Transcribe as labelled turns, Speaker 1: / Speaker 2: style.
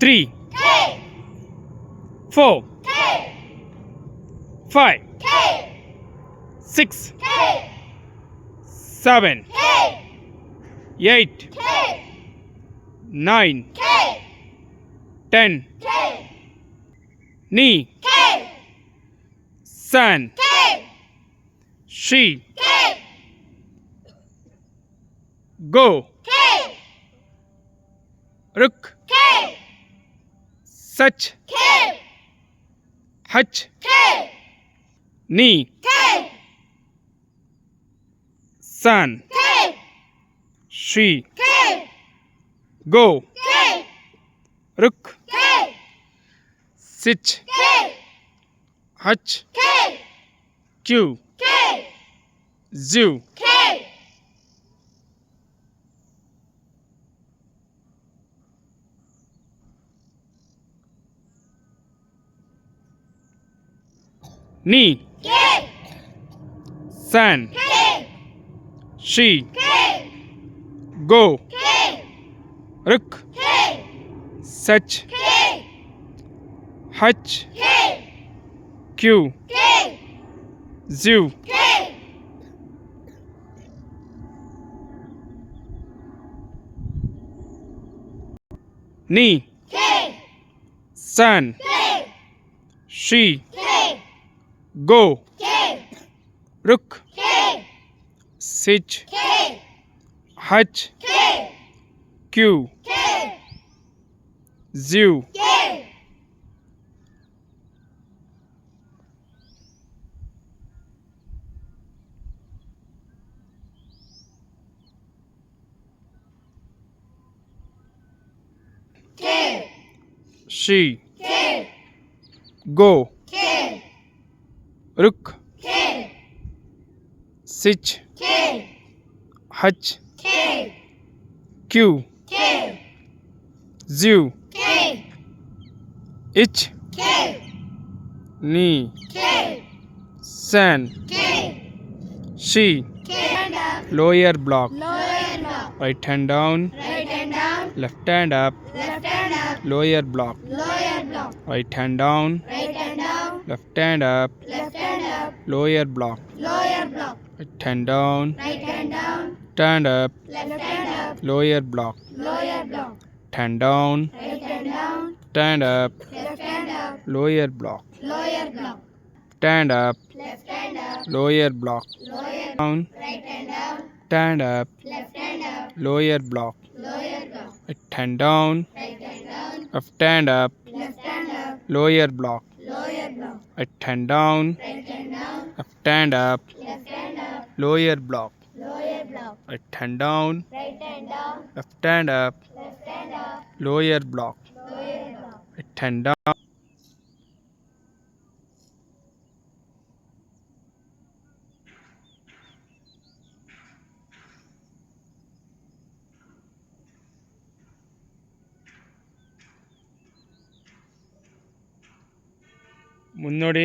Speaker 1: 3 4 5 6 7 8 9 10 Ni San She Go Ruk Sach Hach Ni San She Go Ruk Sich Hach Q Zoo Ni San She Go Ruk Such Hutch Q Zoo Ni San She Go Ruk Sich Hutch Q Zoo She Go Ruk Sich Hutch Q Zoo Ich Ni San She Lower block right hand down left hand up lower block right hand down left hand up lower block right hand down stand up lower block hand down stand up lower block stand up lower block down stand up lower block right hand down stand up lower block right hand down stand up lower block right hand down stand up lower block right hand down ಮುನ್ನೋಡಿ